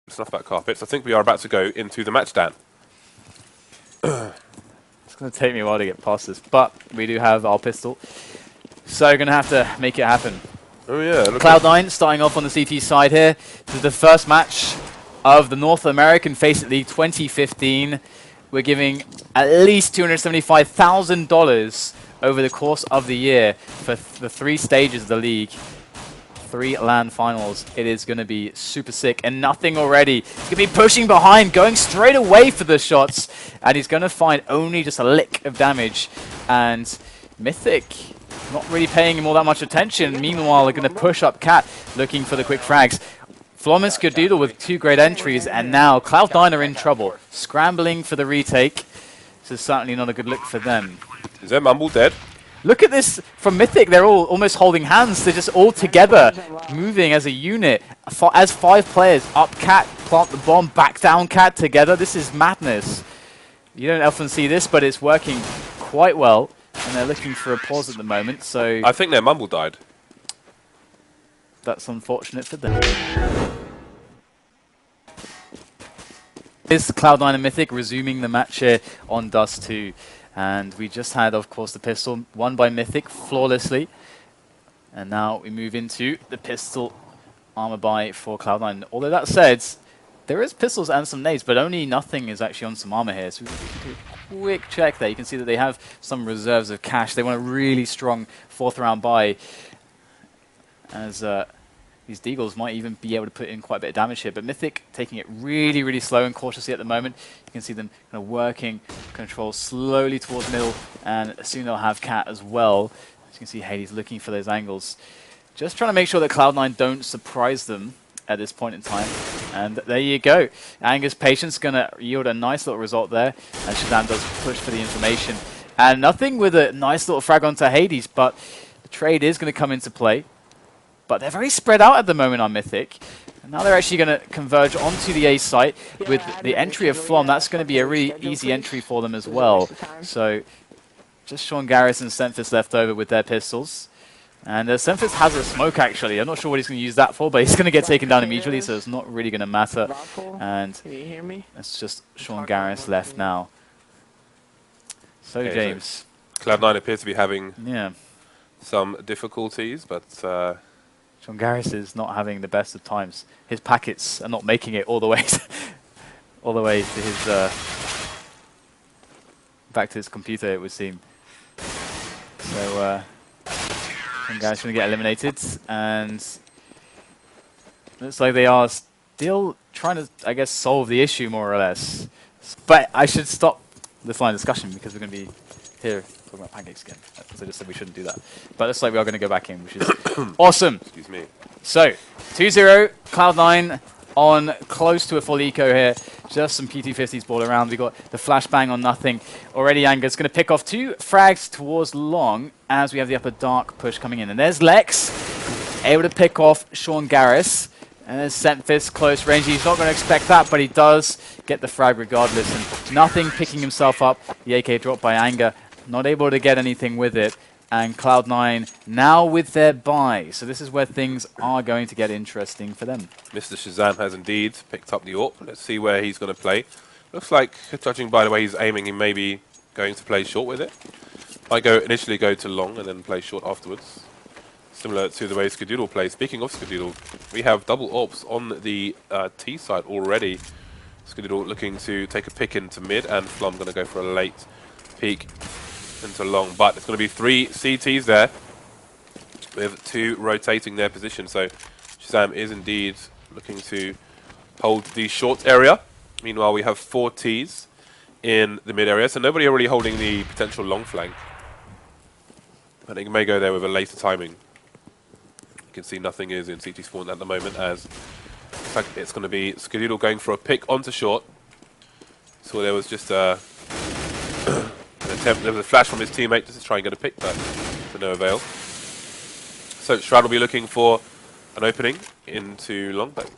Snuff back carpets. I think we are about to go into the match, Dan. It's going to take me a while to get past this, but we do have our pistol. So going to have to make it happen. Oh yeah. Cloud9 starting off on the CT side here. This is the first match of the North American FACEIT League 2015. We're giving at least $275,000 over the course of the year for the 3 stages of the league. 3 LAN finals. It is going to be super sick, and nothing already. He's going to be pushing behind, going straight away for the shots, and he's going to find only just a lick of damage. And Mythic not really paying him all that much attention. Meanwhile, they're going to push up Cat, looking for the quick frags. Flom and Skadoodle with 2 great entries, and now Cloud9 are in trouble. Scrambling for the retake. This is certainly not a good look for them. Is their Mumble dead? Look at this from Mythic. They're all almost holding hands. They're just all together, moving as a unit. As 5 players, up Cat, plant the bomb, back down Cat together. This is madness. You don't often see this, but it's working quite well. And they're looking for a pause at the moment, so... I think their Mumble died. That's unfortunate for them. Is Cloud9 and Mythic resuming the match here on Dust 2. And we just had, of course, the pistol won by Mythic flawlessly. And now we move into the pistol armor buy for Cloud9. Although that said, there is pistols and some nades, but only nothing is actually on some armor here. So we can do a quick check there. You can see that they have some reserves of cash. They want a really strong 4th round buy, as these Deagles might even be able to put in quite a bit of damage here. But Mythic taking it really, really slow and cautiously at the moment. You can see them kind of working control slowly towards middle, and soon they'll have Cat as well. As you can see, Hades looking for those angles. Just trying to make sure that Cloud9 don't surprise them at this point in time. And there you go. Anger's patience going to yield a nice little result there, as Shazam does push for the information. And nothing with a nice little frag onto Hades, but the trade is going to come into play. But they're very spread out at the moment on Mythic. And now they're actually going to converge onto the A site with the entry of Flom. That's going to be a really easy entry for them as well. So just Sean Garris and Semphis left over with their pistols. And Semphis has a smoke, actually. I'm not sure what he's going to use that for, but he's going to get taken down immediately, so it's not really going to matter. And it's just Sean Garris left now. So, okay, James. So Cloud9 appears to be having some difficulties, but... Sean Garris is not having the best of times. His packets are not making it all the way to his back to his computer, it would seem. So Sean Garris is going to get eliminated, and looks like they are still trying to, I guess, solve the issue more or less. But I should stop this line of discussion because we're going to be here talking about pancakes again. As I just said, we shouldn't do that. But it looks like we are going to go back in, which is awesome. Excuse me. So, 2-0, Cloud9 on close to a full eco here. Just some PT50s ball around. We got the flashbang on nothing. Already Anger's going to pick off 2 frags towards long as we have the upper dark push coming in. And there's Lex, able to pick off Sean Garris. And there's Semphis, close range. He's not going to expect that, but he does get the frag regardless. And nothing picking himself up. The AK dropped by Anger. Not able to get anything with it. And Cloud9 now with their buy. So this is where things are going to get interesting for them. Mr. Shazam has indeed picked up the AWP. Let's see where he's going to play. Looks like, judging by the way he's aiming, he may be going to play short with it. Might initially go to long and then play short afterwards. Similar to the way Skadoodle plays. Speaking of Skadoodle, we have double AWPs on the T side already. Skadoodle looking to take a pick into mid, and Flom going to go for a late peek into long. But it's going to be 3 CTs there, with 2 rotating their position. So Shazam is indeed looking to hold the short area. Meanwhile, we have 4 Ts in the mid area, so nobody really holding the potential long flank. I think it may go there with a later timing. You can see nothing is in CT spawn at the moment, as in fact it's going to be Skadoodle going for a pick onto short. So there was just an attempt, there was a flash from his teammate just to try and get a pick, but to no avail. So Shroud will be looking for an opening into long, but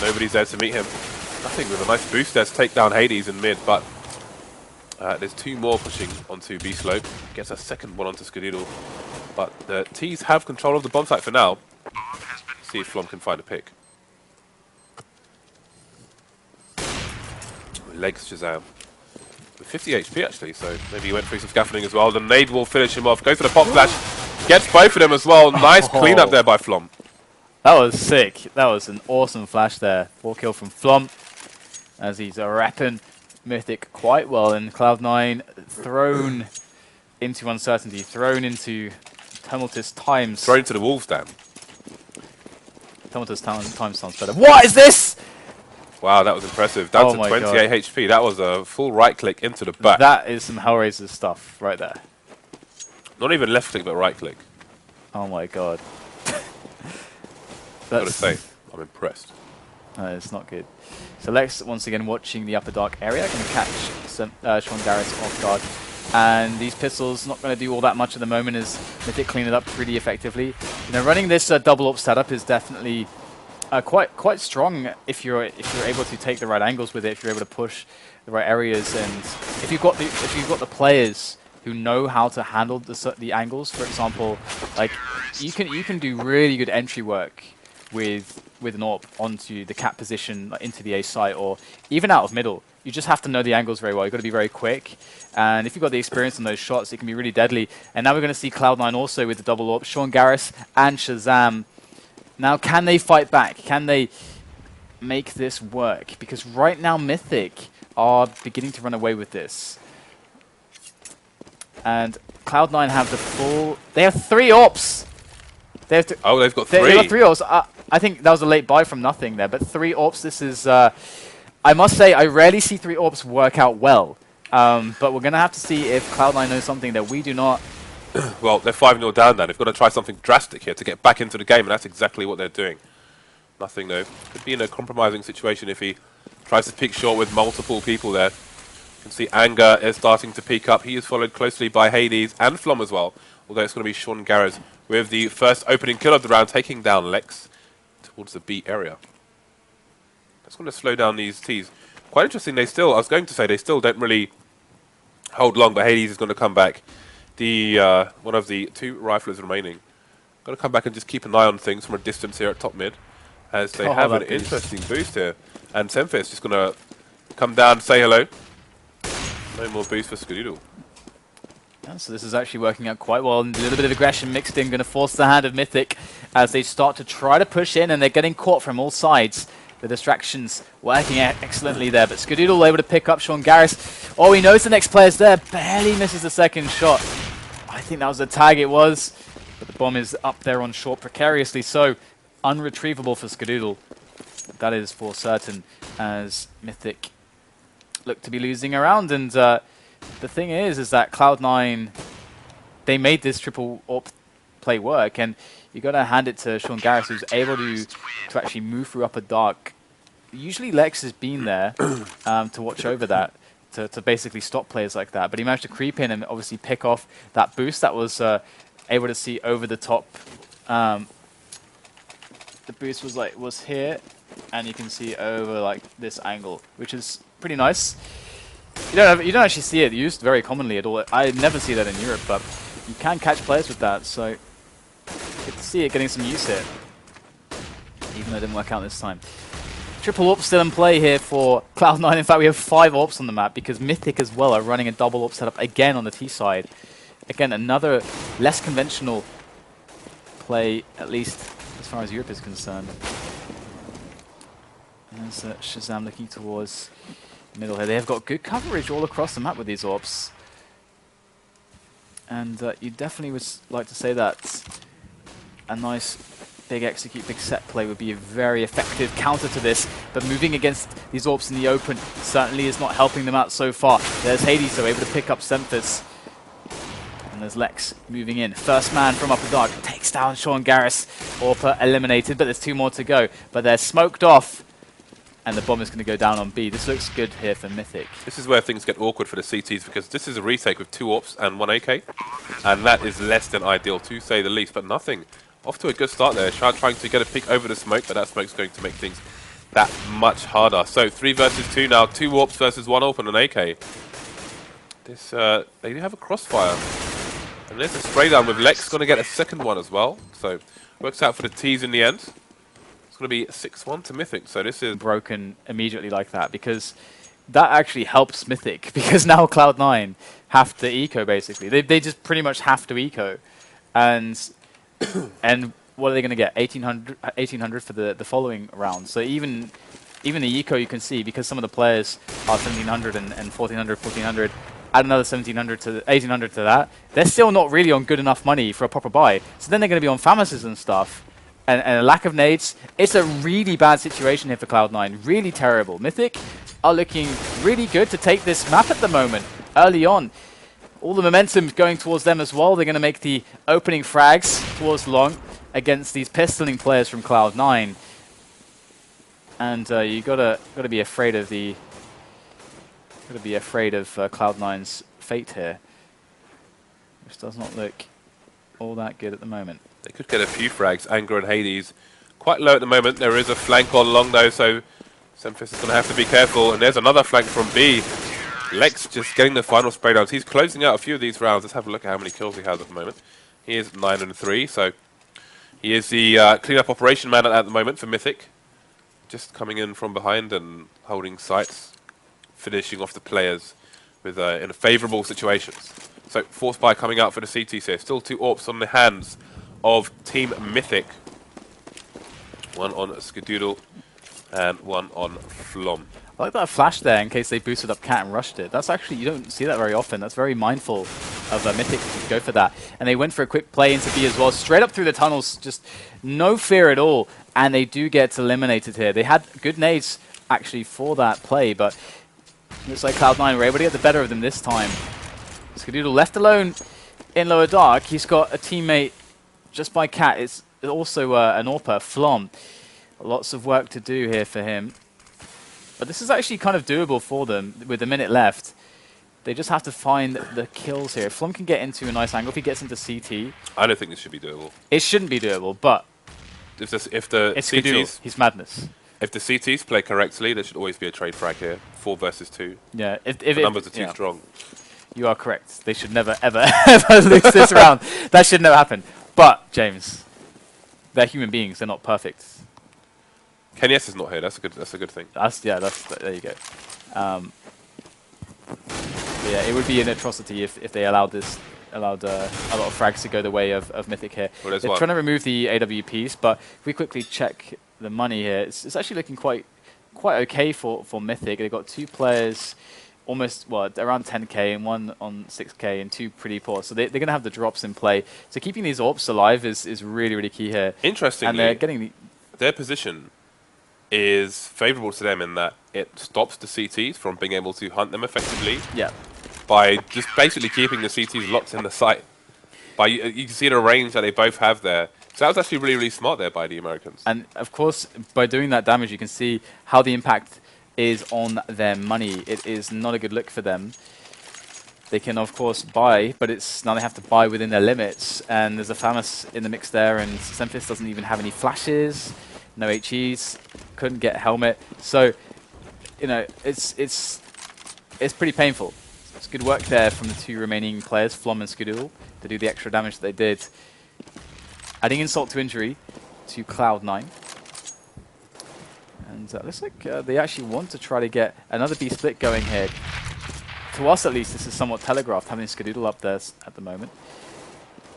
nobody's there to meet him. Nothing with a nice boost there to take down Hades in mid, but there's 2 more pushing onto B slope. Gets a second one onto Skadoodle. But the T's have control of the bomb site for now. See if Flom can find a pick. legs Shazam. With 50 HP actually, so maybe he went through some scaffolding as well. The nade will finish him off. Goes for the pop flash. Gets both of them as well. Nice cleanup there by Flom. That was sick. That was an awesome flash there. 4 kill from Flom as he's wrapping Mythic quite well. And Cloud9 thrown into uncertainty, thrown into tumultuous times. Thrown to the wolves, Dan. Tumultuous times sounds better. What is this? Wow, that was impressive. Down to 28 God. HP. That was a full right click into the back. That is some Hellraiser stuff right there. Not even left click, but right click. Oh my god. Gotta say, I'm impressed. It's not good. So Lex, once again, watching the upper dark area, going to catch some, Sean Garrett off guard. And these pistols not going to do all that much at the moment as Mythic clean it up pretty effectively. You know, running this double up setup is definitely quite strong if you're able to take the right angles with it, if you're able to push the right areas, and if you've got the players who know how to handle the angles. For example, like you can do really good entry work with an AWP onto the cap position, like into the A site, or even out of middle. You just have to know the angles very well. You've got to be very quick. And if you've got the experience on those shots, it can be really deadly. And now we're going to see Cloud9 also with the double AWP. Sean Garris and Shazam. Now, can they fight back? Can they make this work? Because right now, Mythic are beginning to run away with this. And Cloud9 have the full... They have 3 AWPs! They have oh, they've got 3. They've got 3 AWPs. I think that was a late buy from nothing there, but 3 AWPs, this is... I must say, I rarely see 3 AWPs work out well. But we're going to have to see if Cloud9 knows something that we do not. Well, they're 5-0 down now. They've got to try something drastic here to get back into the game, and that's exactly what they're doing. Nothing, though. Could be in a compromising situation if he tries to peek short with multiple people there. You can see Anger is starting to peek up. He is followed closely by Hades and Flom as well, although it's going to be Sean Garrett with the first opening kill of the round, taking down Lex towards the B area. That's going to slow down these Ts. Quite interesting, I was going to say, they still don't really hold long, but Hades is going to come back. The one of the 2 riflers remaining. Got to come back and just keep an eye on things from a distance here at top mid, as they have an interesting boost here. And Semfe is just going to come down and say hello. No more boost for Skadoodle. Yeah, so this is actually working out quite well. And a little bit of aggression mixed in, going to force the hand of Mythic as they start to try to push in, and they're getting caught from all sides. The distractions working excellently there, but Skadoodle able to pick up Sean Garris. Oh, he knows the next player's there, barely misses the second shot. I think that was the tag, it was, but the bomb is up there on short, precariously so. Unretrievable for Skadoodle. That is for certain, as Mythic look to be losing around. And the thing is that Cloud9, they made this triple AWP play work, and you got to hand it to Sean Garris, who's able to actually move through upper dark. Usually Lex has been there to watch over that, to basically stop players like that. But he managed to creep in and obviously pick off that boost that was able to see over the top. The boost was here, and you can see over like this angle, which is pretty nice. You don't actually see it used very commonly at all. I never see that in Europe, but you can catch players with that. So good to see it getting some use here, even though it didn't work out this time. Triple AWP still in play here for Cloud9. In fact, we have 5 AWPs on the map because Mythic as well are running a double AWP setup again on the T side. Again, another less conventional play, at least as far as Europe is concerned. There's Shazam looking towards the middle here. They have got good coverage all across the map with these AWPs. And you definitely would like to say that a nice big execute, big set play would be a very effective counter to this, but moving against these AWPs in the open certainly is not helping them out so far. There's Hades, though, able to pick up Semphis. And there's Lex moving in. First man from Upper Dark takes down Sean Garris. AWPer eliminated, but there's 2 more to go. But they're smoked off, and the bomb is going to go down on B. This looks good here for Mythic. This is where things get awkward for the CTs, because this is a retake with 2 AWPs and 1 AK, and that is less than ideal, to say the least, but nothing. Off to a good start there. Trying to get a peek over the smoke, but that smoke's going to make things that much harder. So 3 versus 2 now. 2 AWPs versus 1 AWP and an AK. This they do have a crossfire. And there's a spray down with Lex going to get a second one as well. So works out for the T's in the end. It's going to be 6-1 to Mythic. So this is broken immediately like that, because that actually helps Mythic because now Cloud9 have to eco basically. They just pretty much have to eco, and and what are they going to get? 1800 for the following round. So even the eco you can see, because some of the players are 1700 and 1400, 1400. Add another 1700 to 1800 to that. They're still not really on good enough money for a proper buy. So then they're going to be on Famises and stuff. And a lack of nades. It's a really bad situation here for Cloud9. Really terrible. Mythic are looking really good to take this map at the moment. Early on, all the momentum going towards them as well. They're going to make the opening frags towards long against these pistoling players from Cloud9. And you gotta be afraid of the Cloud9's fate here, which does not look all that good at the moment. They could get a few frags. Anger and Hades quite low at the moment. There is a flank on long though, so Semfis is going to have to be careful. And there's another flank from B. Lex just getting the final spray downs. He's closing out a few of these rounds. Let's have a look at how many kills he has at the moment. He is 9 and 3, so he is the cleanup operation man at the moment for Mythic. Just coming in from behind and holding sights, finishing off the players with in favourable situations. So Force Buy coming out for the CTs here. Still 2 AWPs on the hands of Team Mythic. One on Skadoodle and one on Flom. I like that flash there in case they boosted up Cat and rushed it. That's actually, you don't see that very often. That's very mindful of Mythic to go for that. And they went for a quick play into B as well. Straight up through the tunnels, just no fear at all. And they do get eliminated here. They had good nades actually for that play, but looks like Cloud9 were able to get the better of them this time. Skadoodle left alone in lower dark. He's got a teammate just by Cat. It's also an AWPer, Flom. Lots of work to do here for him. But this is actually kind of doable for them with a minute left. They just have to find the kills here. Flom can get into a nice angle if he gets into CT. I don't think this should be doable. It shouldn't be doable, but if the it's CTs, Skadoodle. He's madness. If the CTs play correctly, there should always be a trade frag here. 4 versus 2. Yeah, if the numbers are too strong. You are correct. They should never, ever, ever lose this round. That should never happen. But, James, they're human beings. They're not perfect. Kenyes is not here. That's a good thing. There you go. Yeah, it would be an atrocity if they allowed a lot of frags to go the way of Mythic here. Well, they're trying to remove the AWPs, but if we quickly check the money here, it's actually looking quite okay for Mythic. They've got 2 players almost, around 10k and 1 on 6k and 2 pretty poor. So they're going to have the drops in play. So keeping these AWPs alive is really, really key here. Interestingly, and they're getting their position is favourable to them in that it stops the CTs from being able to hunt them effectively. Yeah. By just basically keeping the CTs locked in the site. You can see the range that they both have there. So that was actually really, really smart there by the Americans. And of course, by doing that damage, you can see how the impact is on their money. It is not a good look for them. They can, of course, buy, but now they have to buy within their limits. And there's a Famas in the mix there, and Semfis doesn't even have any flashes, no HEs, couldn't get helmet. So, it's pretty painful. It's good work there from the 2 remaining players, Flom and Skadoodle, to do the extra damage that they did. Adding insult to injury to Cloud9. And looks like they actually want to try to get another B split going here. To us, at least, this is somewhat telegraphed, having Skadoodle up there at the moment.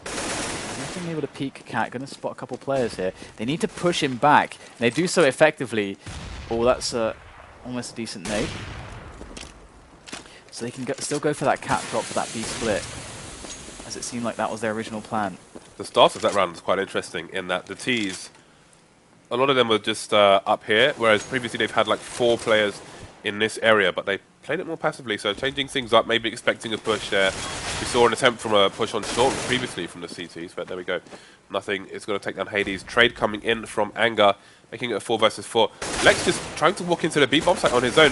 Not being able to peek Cat, going to spot a couple players here. They need to push him back. And they do so effectively. Oh, that's almost a decent nade. So they can still go for that Cat drop for that B split, as it seemed like that was their original plan. The start of that round was quite interesting in that the Ts, a lot of them were just up here, whereas previously they've had like 4 players in this area, but they played it more passively, so changing things up, maybe expecting a push there. We saw an attempt from a push on short previously from the CTs, but there we go. Nothing. It's going to take down Hades. Trade coming in from Anger, making it a 4 versus 4. Lex just trying to walk into the B-bomb site on his own.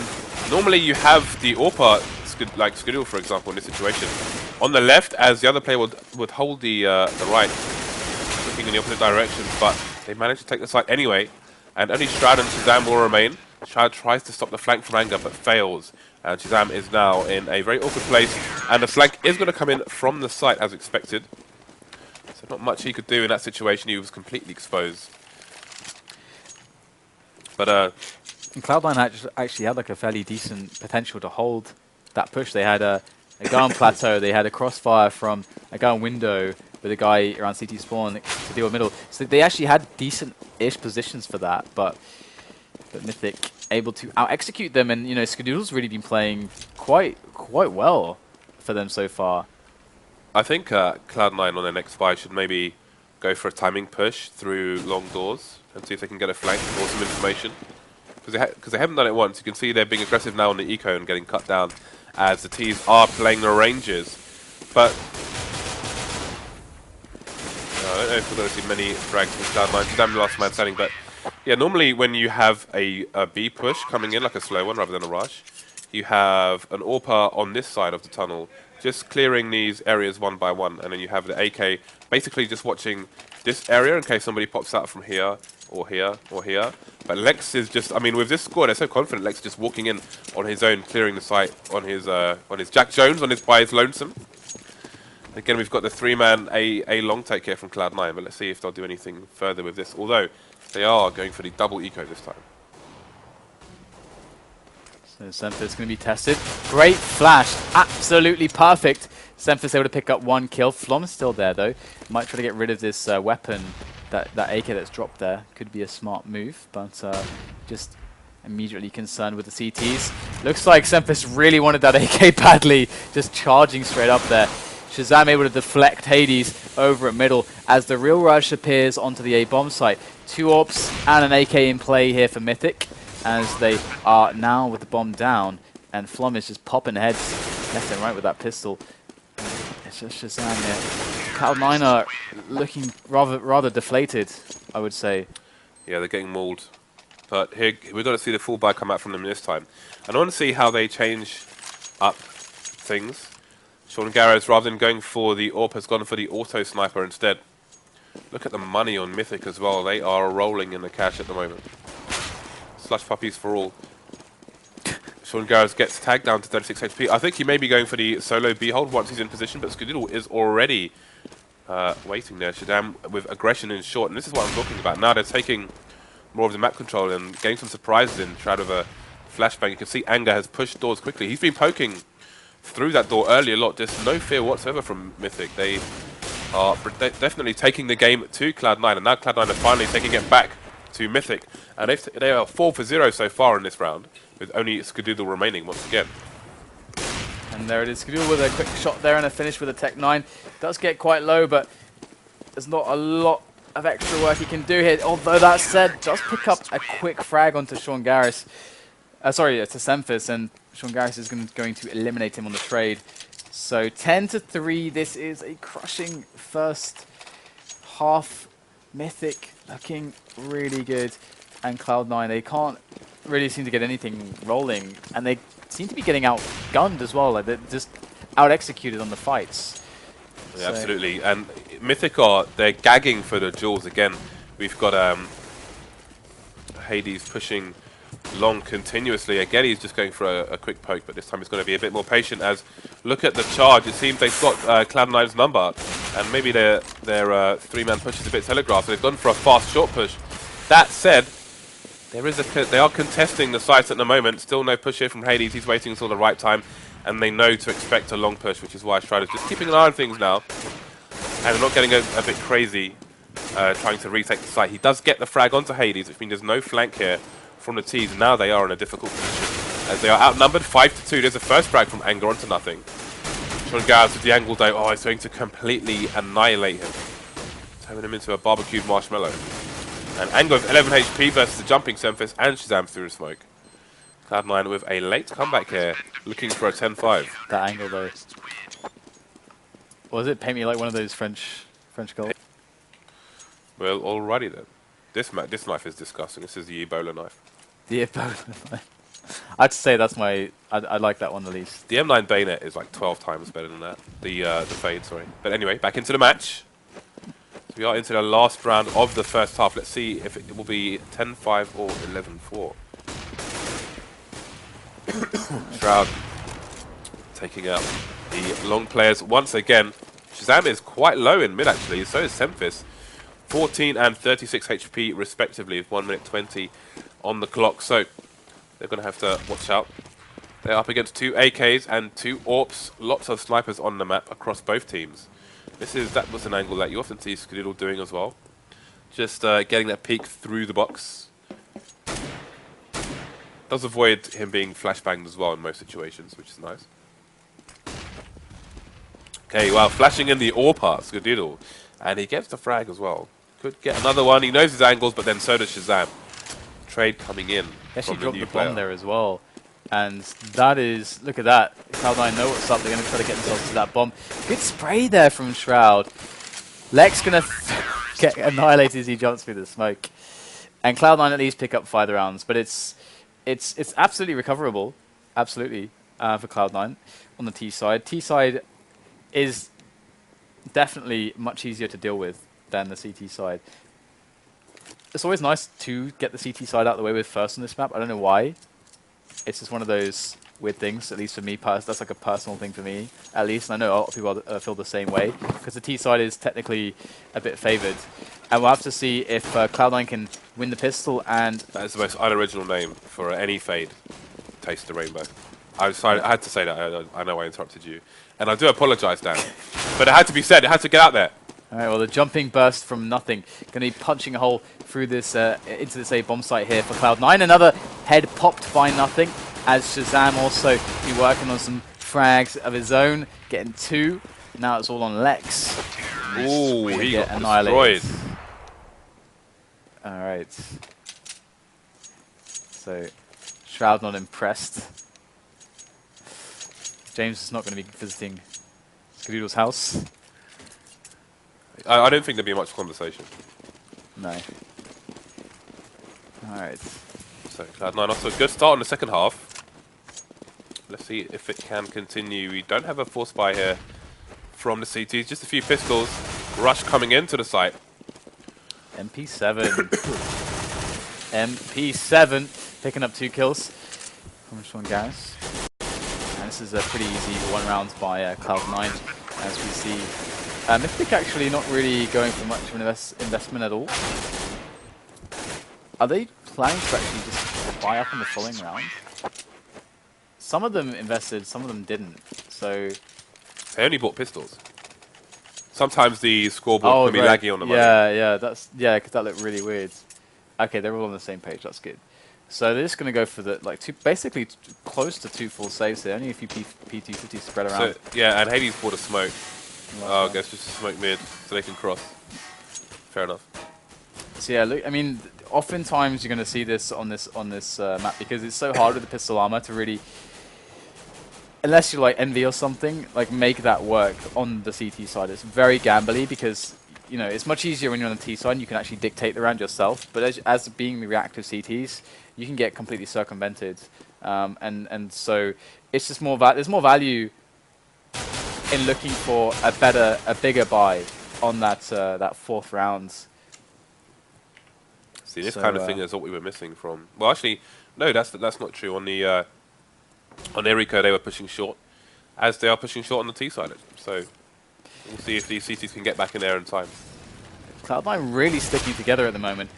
Normally you have the AWPer, like Skadoodle, for example, in this situation, on the left, as the other player would hold the right, looking in the opposite direction, but they managed to take the site anyway, and only Stroud and Shazam will remain. Stroud tries to stop the flank from Anger, but fails, and Shazam is now in a very awkward place, and the flank is going to come in from the site as expected. So not much he could do in that situation. He was completely exposed. But And Cloud9 actually had like a fairly decent potential to hold that push. They had a guy on plateau, they had a crossfire from a guy on window with a guy around CT spawn to deal with middle. So they actually had decent-ish positions for that, but Mythic able to out-execute them, and you know, Skadoodle's really been playing quite well for them so far. I think Cloud9 on their next buy should maybe go for a timing push through long doors and see if they can get a flank or some information. Because they haven't done it once. You can see they're being aggressive now on the eco and getting cut down as the T's are playing the ranges. But I don't know if we're going to see many frags from Cloud9. Damn the last man standing, but yeah, normally when you have a B push coming in, like a slow one rather than a rush, you have an AWPer on this side of the tunnel, just clearing these areas one by one, and then you have the AK basically just watching this area in case somebody pops out from here, or here, or here. But Lex is just, I mean, with this squad, they're so confident. Lex is just walking in on his own, clearing the site on his Jack Jones, by his lonesome. Again, we've got the three-man A long take here from Cloud9, but let's see if they'll do anything further with this. Although they are going for the double eco this time. So Semphis going to be tested. Great flash, absolutely perfect. Semphis able to pick up one kill. Flom's still there though. Might try to get rid of this weapon, that AK that's dropped there. Could be a smart move, but just immediately concerned with the CTs. Looks like Semphis really wanted that AK badly, just charging straight up there. Shazam able to deflect Hades over at middle as the real rush appears onto the A bomb site. 2 AWPs and an AK in play here for Mythic as they are now with the bomb down, and Flom is just popping heads left and right with that pistol. It's just Shazam here. Cloud9 are looking rather deflated, I would say. Yeah, they're getting mauled. But here, we've got to see the full buy come out from them this time. And I want to see how they change up things. Sean Garros, rather than going for the AWP, has gone for the auto sniper instead. Look at the money on Mythic as well. They are rolling in the cash at the moment. Slush puppies for all. Sean Garros gets tagged down to 36 HP. I think he may be going for the solo B hold once he's in position, but Skadoodle is already waiting there. Shadam with aggression in short, and this is what I'm talking about. Now they're taking more of the map control and getting some surprises in. Shroud of a flashbang. You can see Anger has pushed doors quickly. He's been poking through that door earlier a lot. There's no fear whatsoever from Mythic. They are definitely taking the game to Cloud9, and now Cloud9 are finally taking it back to Mythic. And they are 4 for 0 so far in this round, with only Skadoodle remaining once again. And there it is, Skadoodle with a quick shot there and a finish with a Tech 9. Does get quite low, but there's not a lot of extra work he can do here. Although that said, does pick up a quick frag onto Sean Garris. Sorry, to Semphis, and Sean Garris is going to eliminate him on the trade. So 10-3, this is a crushing first half. Mythic looking really good, and Cloud9, they can't really seem to get anything rolling, and they seem to be getting outgunned as well. Like they're just out-executed on the fights. Yeah, so absolutely, and Mythic they're gagging for the duels again. We've got Hades pushing long continuously. Again, he's just going for a quick poke, but this time he's going to be a bit more patient. As look at the charge, it seems they've got Cloud9's number, and maybe their three-man push is a bit telegraphed. So they've gone for a fast short push. That said, they are contesting the sites at the moment. Still no push here from Hades. He's waiting until the right time, and they know to expect a long push, which is why Strider's just keeping an eye on things now, and they're not getting a bit crazy trying to retake the site. He does get the frag onto Hades, which means there's no flank here from the T's. Now they are in a difficult position as they are outnumbered 5-2. There's a first frag from Anger onto nothing. Sean Garris with the angle though. Oh, it's going to completely annihilate him, turning him into a barbecued marshmallow. And Anger with 11 HP versus the jumping Semphis and Shazam through the smoke. Cloud9 with a late comeback here, looking for a 10-5. That angle though. Was it paint me like one of those French goals? Well, alrighty then. This knife is disgusting. This is the Ebola knife. The Ebola knife. I'd say that's my. I like that one the least. The M9 bayonet is like 12 times better than that. The fade, sorry. But anyway, back into the match. So we are into the last round of the first half. Let's see if it will be 10-5 or 11-4. Shroud taking out the long players once again. Shazam is quite low in mid actually. So is Semphis. 14 and 36 HP respectively with 1 minute 20 on the clock. So They're going to have to watch out. They're up against 2 AKs and 2 AWPs. Lots of snipers on the map across both teams. That was an angle that you often see Skadoodle doing as well. Just getting that peek through the box. Does avoid him being flashbanged as well in most situations, which is nice. Okay, well, flashing in the AWP part, Skadoodle. And he gets the frag as well. Could get another one. He knows his angles, but then so does Shazam. Trade coming in. He actually from dropped the new the player. bomb there as well. And that is, look at that. Cloud9 know what's up. They're going to try to get themselves to that bomb. Good spray there from Shroud. Lex going to get annihilated as he jumps through the smoke. And Cloud9 at least pick up 5 rounds. But it's absolutely recoverable. Absolutely. For Cloud9 on the T side. T side is definitely much easier to deal with than the CT side. It's always nice to get the CT side out of the way with first on this map. I don't know why. It's just one of those weird things, at least for me. That's like a personal thing for me, at least. And I know a lot of people feel the same way, because the T side is technically a bit favored. And we'll have to see if Cloud9 can win the pistol. And that is the most unoriginal name for any Fade. Taste the Rainbow. I had to say that. I know I interrupted you. And I do apologize, Dan. But it had to be said. It had to get out there. All right, well, the jumping burst from nothing. Going to be punching a hole through this into this A bomb site here for Cloud9. Another head popped by nothing, as Shazam also be working on some frags of his own, getting 2. Now it's all on Lex. Ooh, he got annihilated. destroyed. All right. So Shroud not impressed. James is not going to be visiting Skadoodle's house. I don't think there'd be much conversation. No. Alright. So Cloud9 off to a good start in the second half. Let's see if it can continue. We don't have a force buy here from the CTs. Just a few pistols. Rush coming into the site. MP7. MP7 picking up 2 kills from Sean Garris. And this is a pretty easy 1 round by Cloud9, as we see. Mythic actually not really going for much of an investment at all. Are they planning to actually just buy up in the following round? Some of them invested, some of them didn't. So they only bought pistols. Sometimes the scoreboard can be laggy on the money. Yeah, because that looked really weird. Okay, they're all on the same page. That's good. So they're just going to go for the basically close to 2 full saves here. Only a few P250 spread around. So, yeah, and Hades bought a smoke. Oh, I guess just a smoke mid so they can cross. Fair enough. So yeah, look, I mean, oftentimes you're going to see this on this map because it's so hard with the pistol armor to really, unless you're like Envy or something, like make that work on the CT side. It's very gambly because, you know, it's much easier when you're on the T side and you can actually dictate the round yourself. But as being the reactive CTs, you can get completely circumvented, and so it's just there's more value in looking for a bigger buy on that 4th round. See, this kind of thing is what we were missing from. Well, actually, no, that's not true. On the on Eriko, they were pushing short, as they are pushing short on the T side. So we'll see if these CTs can get back in there in time. Cloud9 really sticking together at the moment,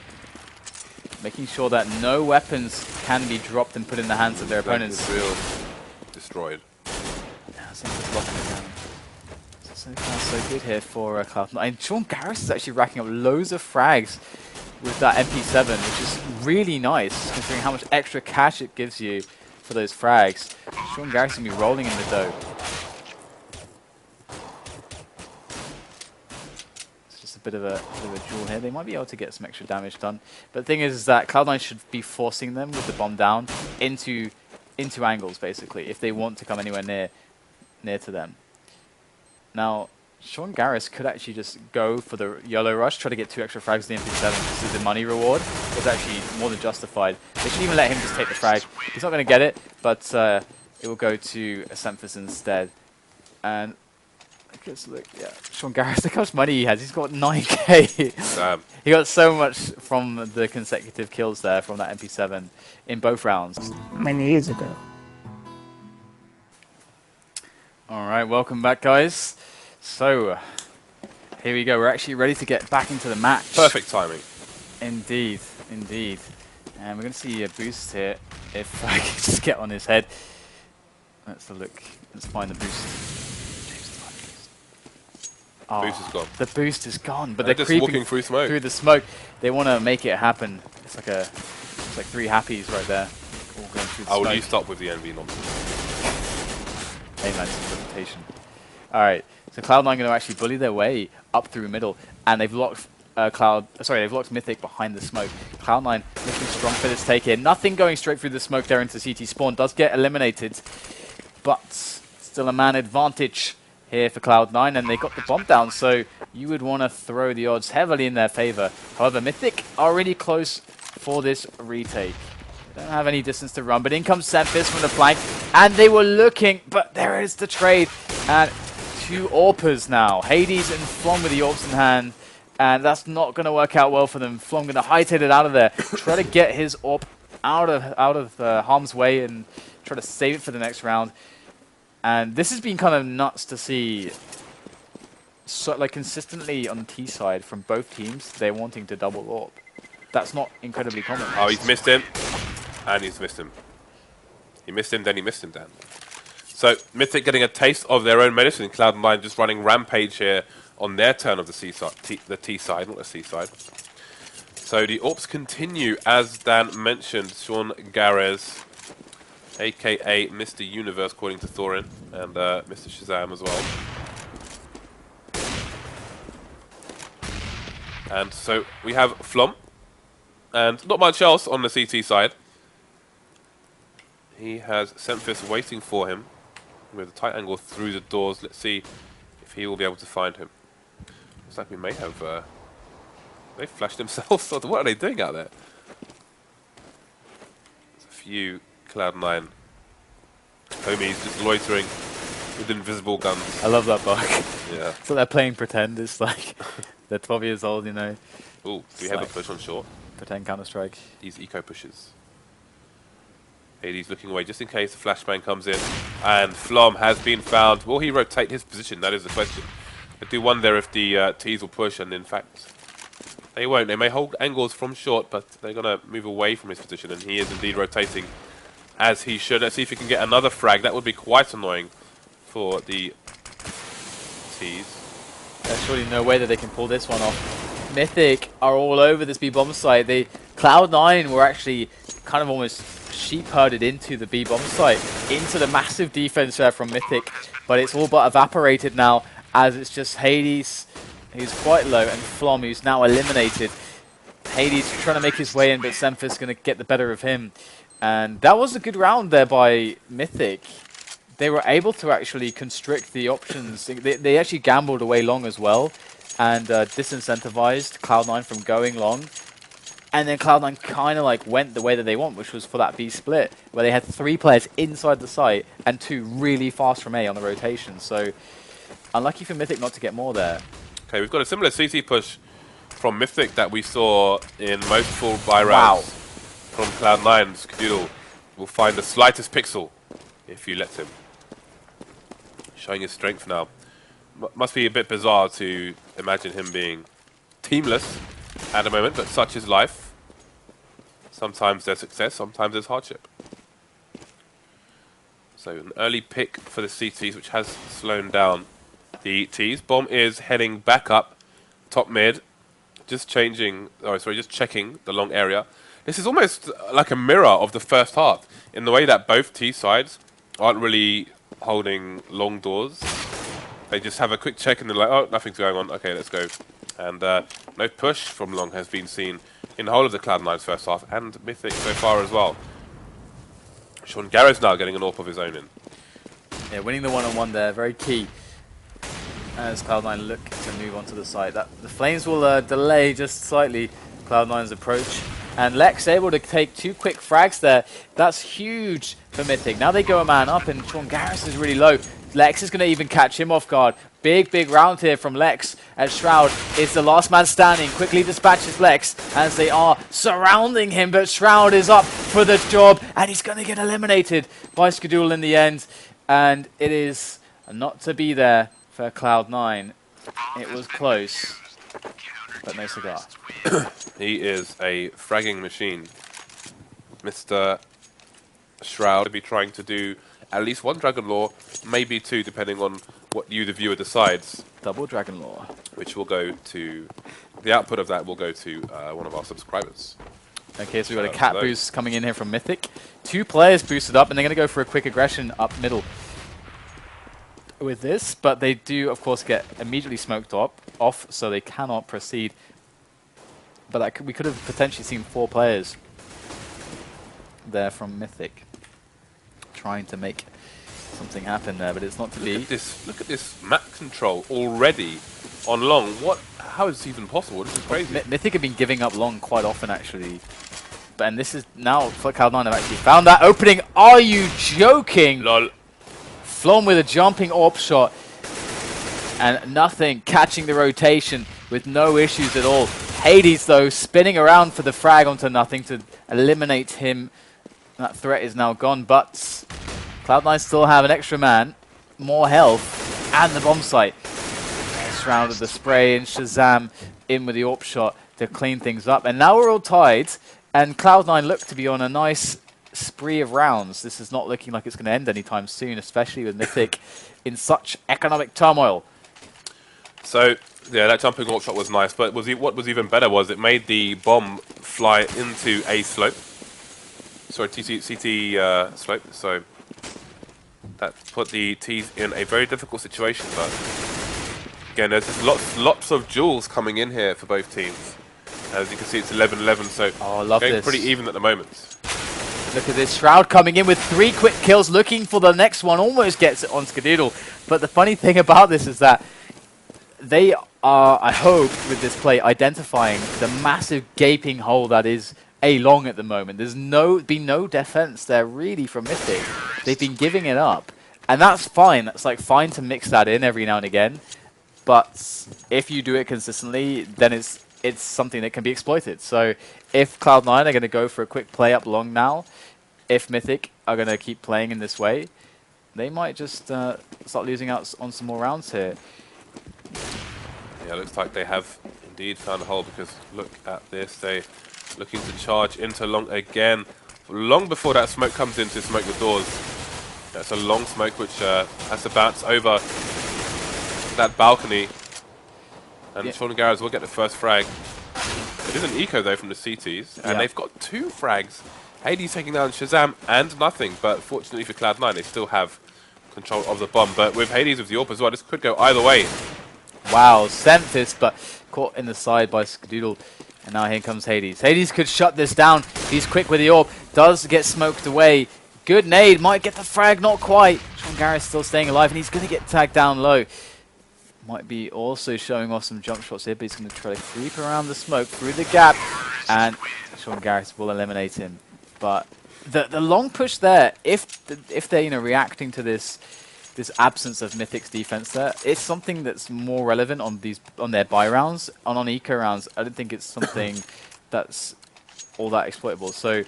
making sure that no weapons can be dropped and put in the hands of their opponents. Real destroyed. Yeah, Simba's locking it down. So far, so good here for Cloud9. And Sean Garris is actually racking up loads of frags with that MP7, which is really nice, considering how much extra cash it gives you for those frags. Sean Garris going to be rolling in the dough. It's just a bit of a duel here. They might be able to get some extra damage done. But the thing is that Cloud9 should be forcing them with the bomb down into angles, basically, if they want to come anywhere near to them. Now, Sean Garris could actually just go for the YOLO rush, try to get 2 extra frags in the MP7. This is the money reward. It's actually more than justified. They should even let him just take the frag. He's not going to get it, but it will go to Semphis instead. And look, yeah, Sean Garris, look how much money he has. He's got 9k. Damn. He got so much from the consecutive kills there from that MP7 in both rounds. Many years ago. All right, welcome back, guys. So, here we go. We're actually ready to get back into the match. Perfect timing. Indeed, indeed. And we're going to see a boost here if I can just get on his head. Let's have a look. Let's find the boost. Oh, Boost is gone. the boost is gone, but They're they're just creeping walking through smoke. through the smoke. They want to make it happen. It's like three happies right there, all going through the Oh, smoke. will you stop with the NV nonsense? Hey man, it's implementation. All right, so Cloud9 going to actually bully their way up through middle, and they've locked they've locked Mythic behind the smoke. Cloud9 looking strong for this take here. Nothing going straight through the smoke there into CT spawn. Does get eliminated, but still a man advantage here for Cloud9, and they got the bomb down, so you would want to throw the odds heavily in their favor. However, Mythic are really close for this retake. They don't have any distance to run, but in comes Semfis from the flank, and they were looking, but there is the trade, and two AWPers now. Hades and Flom with the AWPs in hand, and that's not going to work out well for them. Flom going to hightail it out of there, try to get his AWP out of harm's way and try to save it for the next round. And this has been kind of nuts to see, so, like, consistently on the T side from both teams, they're wanting to double AWP. That's not incredibly common. Oh, he's missed him. And he's missed him. He missed him, then he missed him, Dan. So, Mythic getting a taste of their own medicine. Cloud9 just running rampage here on their turn of the C side, the T side, not the C side. So, the AWPs continue, as Dan mentioned. Sean Garez, a.k.a. Mr. Universe, according to Thorin, and Mr. Shazam as well. And so, we have Flom, and not much else on the CT side. He has Semfis waiting for him with a tight angle through the doors. Let's see if he will be able to find him. Looks like we may have... they flashed themselves. What are they doing out there? There's a few Cloud9 homies just loitering with invisible guns. I love that bug. Yeah. So they're playing pretend. It's like they're 12 years old, you know. Ooh, we have a push on short. Pretend Counter-Strike. These eco pushes. Hades looking away just in case the flashbang comes in. And Flom has been found. Will he rotate his position? That is the question. I do wonder if the T's will push, and in fact, they won't. They may hold angles from short, but they're going to move away from his position, and he is indeed rotating as he should. Let's see if he can get another frag. That would be quite annoying for the T's. There's surely no way that they can pull this one off. Mythic are all over this B-bomb site. Cloud9 were actually kind of almost sheep-herded into the B-bomb site, into the massive defense there from Mythic, but it's all but evaporated now, as it's just Hades, who's quite low, and Flom, who's now eliminated. Hades trying to make his way in, but Semfis going to get the better of him. And that was a good round there by Mythic. They were able to actually constrict the options. They actually gambled away long as well, and disincentivized Cloud9 from going long. And then Cloud9 kind of like went the way that they want, which was for that B split, where they had 3 players inside the site and 2 really fast from A on the rotation. So unlucky for Mythic not to get more there. Okay, we've got a similar CT push from Mythic that we saw in most full buy rounds from Cloud9. Skadoodle will find the slightest pixel if you let him. Showing his strength now. Must be a bit bizarre to imagine him being teamless at the moment, but such is life. Sometimes there's success, sometimes there's hardship. So an early pick for the CTs, which has slowed down the T's. Bomb is heading back up, top mid, just checking the long area. This is almost like a mirror of the first half, in the way that both T sides aren't really holding long doors. They just have a quick check and they're like, oh, nothing's going on, okay, let's go. And no push from long has been seen in the whole of the Cloud9's first half, and Mythic so far as well. Sean Garrett's now getting an AWP of his own in. Yeah, winning the one-on-one there, very key. As Cloud9 look to move onto the site. The Flames will delay just slightly Cloud9's approach. And Lex able to take 2 quick frags there. That's huge for Mythic. Now they go a man up, and Sean Garris is really low. Lex is going to even catch him off guard. Big round here from Lex, as Shroud is the last man standing. Quickly dispatches Lex as they are surrounding him, but Shroud is up for the job, and he's going to get eliminated by Skadoodle in the end. And it is not to be there for Cloud9. It was close, but no cigar. He is a fragging machine. Mr. Shroud to be trying to do at least one Dragon Lore, maybe two, depending on what you, the viewer, decides. Double Dragon Lore. Which will go to, the output of that will go to one of our subscribers. Okay, so we've got a cat boost coming in here from Mythic. 2 players boosted up, and they're going to go for a quick aggression up middle with this, but they do, of course, get immediately smoked off, so they cannot proceed. But that we could have potentially seen 4 players there from Mythic trying to make something happen there, but it's not to be. Look at this map control already on long. What? How is this even possible? This is crazy. Mythic have been giving up long quite often, actually. And this is now for Cloud9 have actually found that opening. Are you joking? Lol. Flom with a jumping AWP shot. And nothing, catching the rotation with no issues at all. Hades, though, spinning around for the frag onto nothing to eliminate him. That threat is now gone, but Cloud9 still have an extra man, more health, and the bomb site. Shroud with the spray, and Shazam in with the AWP shot to clean things up. And now we're all tied, and Cloud9 look to be on a nice spree of rounds. This is not looking like it's going to end anytime soon, especially with Mythic in such economic turmoil. So, yeah, that jumping AWP shot was nice, but what was even better was it made the bomb fly into a slope. Sorry, CT slope. So that put the T's in a very difficult situation. But again, there's just lots of duels coming in here for both teams. As you can see, it's 11-11, so going pretty even at the moment. Look at this, Shroud coming in with 3 quick kills, looking for the next one, almost gets it on Skadoodle. But the funny thing about this is that they are, I hope, with this play, identifying the massive gaping hole that is A long at the moment. There's been no defense there really from Mythic. They've been giving it up. And that's fine. That's like fine to mix that in every now and again. But if you do it consistently, then it's something that can be exploited. So if Cloud9 are going to go for a quick play up long now, if Mythic are going to keep playing in this way, they might just start losing out on some more rounds here. Yeah, looks like they have indeed found a hole, because look at this. They looking to charge into long again. Long before that smoke comes in to smoke the doors. That's a long smoke which has to bounce over that balcony. And Sean Garrett will get the first frag. It is an eco though from the CTs, and they've got 2 frags. Hades taking down Shazam and nothing, but fortunately for Cloud9, they still have control of the bomb. But with Hades with the AWP as well, this could go either way. Wow, sent this, but caught in the side by Skadoodle. And now here comes Hades. Hades could shut this down. He's quick with the AWP. Does get smoked away. Good nade. Might get the frag. Not quite. Sean Garrett's still staying alive, and he's going to get tagged down low. Might be also showing off some jump shots here, but he's going to try to creep around the smoke through the gap. And Sean Garrett will eliminate him. But the long push there, if they're reacting to this absence of Mythic's defense there, it's something that's more relevant on their buy rounds. On eco rounds, I don't think it's something that's all that exploitable. So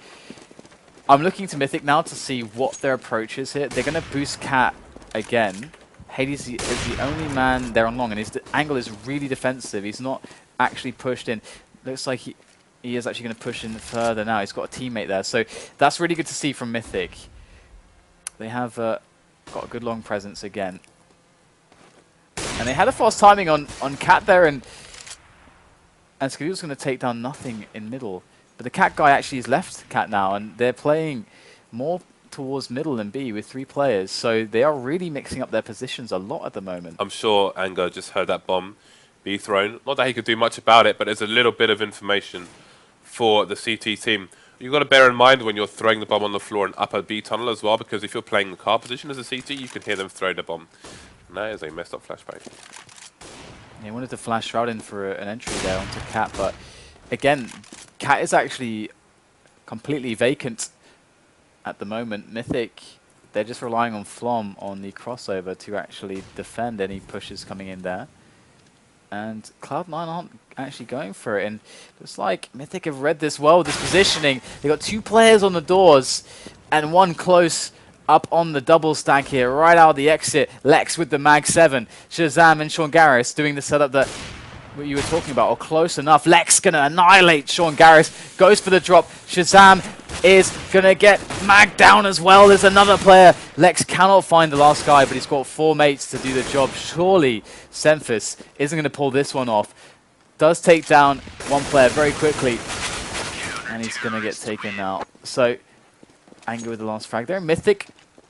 I'm looking to Mythic now to see what their approach is here. They're going to boost Cat again. Hades is the only man there on long, and his angle is really defensive. He's not actually pushed in. Looks like he is actually going to push in further now. He's got a teammate there. So that's really good to see from Mythic. They have got a good long presence again. And they had a fast timing on Cat there, and Skadoodle's going to take down nothing in middle. But the Cat guy actually has left Cat now, and they're playing more towards middle and B with 3 players. So they are really mixing up their positions a lot at the moment. I'm sure Anger just heard that bomb be thrown. Not that he could do much about it, but there's a little bit of information for the CT team. You've got to bear in mind when you're throwing the bomb on the floor and upper B tunnel as well, because if you're playing the car position as a CT, you can hear them throw the bomb. And that is a messed up flashbang. He wanted to flash Shroud in for an entry there onto Cat, but again, Cat is actually completely vacant at the moment. Mythic, they're just relying on Flom on the crossover to actually defend any pushes coming in there. And Cloud9 aren't actually going for it. And looks like Mythic have read this well with this positioning. They've got 2 players on the doors and 1 close up on the double stack here, right out of the exit. Lex with the Mag 7. Shazam and Sean Garris doing the setup that what you were talking about, or close enough. Lex gonna annihilate Sean Garris, goes for the drop. Shazam is gonna get magged down as well. There's another player. Lex cannot find the last guy, but he's got 4 mates to do the job. Surely Semphis isn't gonna pull this one off. Does take down 1 player very quickly, and he's gonna get taken out. So Anger with the last frag there. Mythic,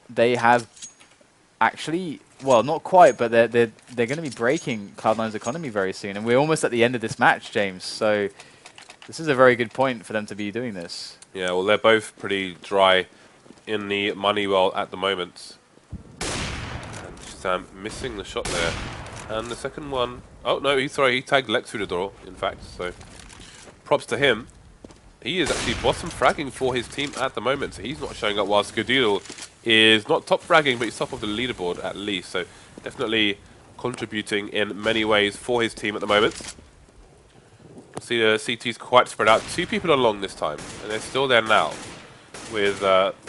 they have actually, well, not quite, but they're going to be breaking Cloud9's economy very soon, and we're almost at the end of this match, James. So this is a very good point for them to be doing this. Yeah, well, they're both pretty dry in the money well at the moment. And Shazam missing the shot there, and the second one. Oh no, he tagged Lex through the door. In fact, so props to him. He is actually bottom fragging for his team at the moment, so he's not showing up, whilst Skadoodle is not top fragging, but he's top of the leaderboard at least, so definitely contributing in many ways for his team at the moment. See the CT's quite spread out. 2 people along this time, and they're still there now, with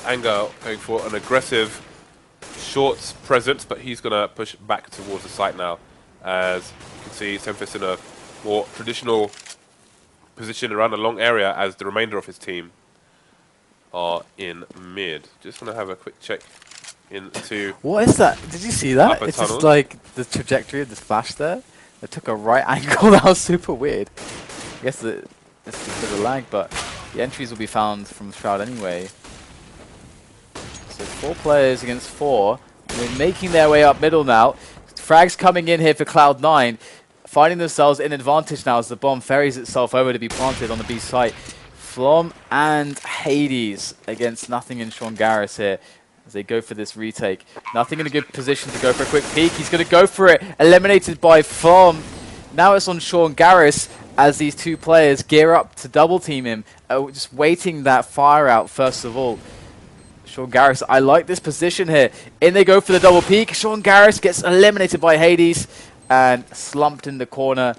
Anger going for an aggressive short presence, but he's going to push back towards the site now, as you can see Semphis in a more traditional position around a long area, as the remainder of his team are in mid. Just want to have a quick check into. What is that? Did you see that? It's tunnels. just like the trajectory of this flash there. They took a right angle. That was super weird. I guess it's a bit of lag, but the entries will be found from Shroud anyway. So 4 players against 4. They're making their way up middle now. Frags coming in here for Cloud9. Finding themselves in advantage now as the bomb ferries itself over to be planted on the B site. Flom and Hades against Nothing and Sean Garris here as they go for this retake. Nothing in a good position to go for a quick peek. He's going to go for it. Eliminated by Flom. Now it's on Sean Garris as these 2 players gear up to double team him. Just waiting that fire out first of all. Sean Garris, I like this position here. In they go for the double peek. Sean Garris gets eliminated by Hades and slumped in the corner.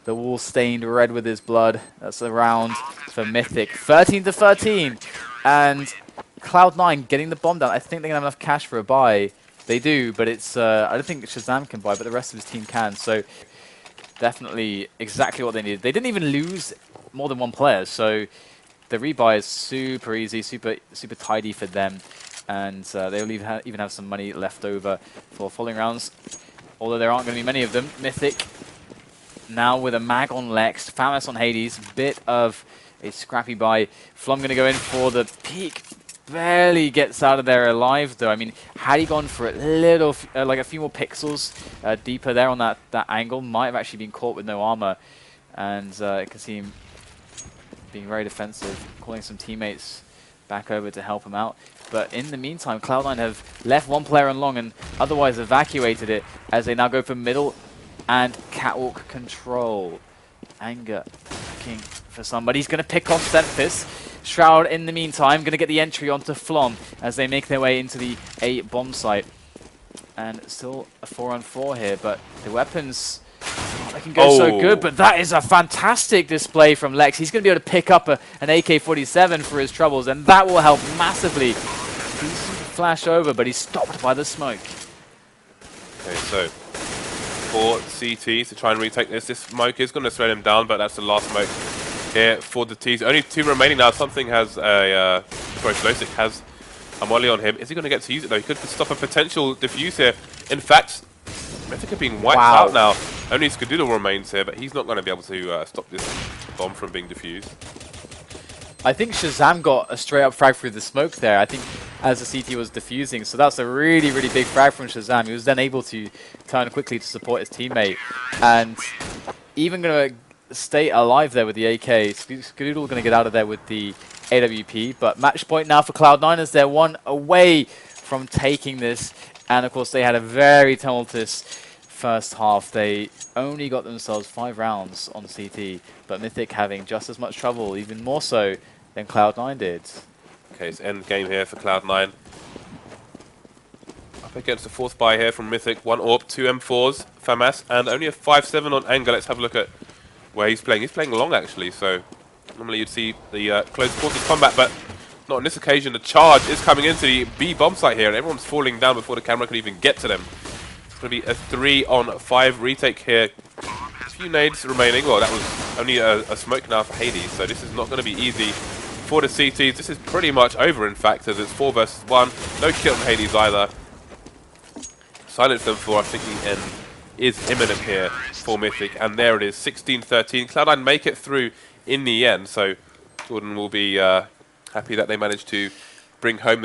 The wall stained red with his blood. That's a round for Mythic. 13-13. And Cloud9 getting the bomb down. I think they're going to have enough cash for a buy. They do, but it's I don't think Shazam can buy, but the rest of his team can. So definitely exactly what they needed. They didn't even lose more than 1 player, so the rebuy is super easy, super tidy for them. And they'll even have some money left over for following rounds. Although there aren't going to be many of them. Mythic now with a mag on Lex, FAMAS on Hades, bit of a scrappy buy. Flom going to go in for the peek. Barely gets out of there alive though. I mean, had he gone for a little, like a few more pixels deeper there on that angle, might have actually been caught with no armor. And you can see him being very defensive, calling some teammates back over to help him out. But in the meantime, Cloud9 have left 1 player on long and otherwise evacuated it as they now go for middle and catwalk control. Anger looking for somebody. He's going to pick off Semphis. Shroud in the meantime going to get the entry onto Flom as they make their way into the A bomb site. And still a 4-on-4 here, but the weapons, they can go so good, but that is a fantastic display from Lex. He's going to be able to pick up an AK-47 for his troubles, and that will help massively. Decent flash over, but he's stopped by the smoke. Okay, so for CT to try and retake this. This smoke is going to slow him down, but that's the last smoke here for the T's. Only 2 remaining now. Something has a Flowsic has a molly on him. Is he going to get to use it though? He could stop a potential defuse here. In fact, Mythic are being wiped out now. Only Skadoodle remains here, but he's not going to be able to stop this bomb from being defused. I think Shazam got a straight up frag through the smoke there. I think as the CT was defusing, so that's a really, really big frag from Shazam. He was then able to turn quickly to support his teammate, and even going to stay alive there with the AK. Skadoodle going to get out of there with the AWP, but match point now for Cloud9 as they're 1 away from taking this. And of course they had a very tumultuous first half. They only got themselves 5 rounds on CT, but Mythic having just as much trouble, even more so than Cloud9 did. Okay, it's end game here for Cloud9. Up against the 4th buy here from Mythic. 1 AWP, 2 M4s, FAMAS, and only a 5-7 on Anger. Let's have a look at where he's playing. He's playing long actually, so normally you'd see the close quarters combat, but not on this occasion. The charge is coming into the B bomb site here, and everyone's falling down before the camera can even get to them. It's going to be a 3-on-5 retake here few nades remaining. Well, that was only a smoke now for Hades, so this is not going to be easy for the CTs. This is pretty much over, in fact, as it's 4 versus 1. No kill from Hades either. Silence them for, I think the end is imminent here for Mythic, and there it is, 16-13. Cloud9 make it through in the end, so Jordan will be happy that they managed to bring home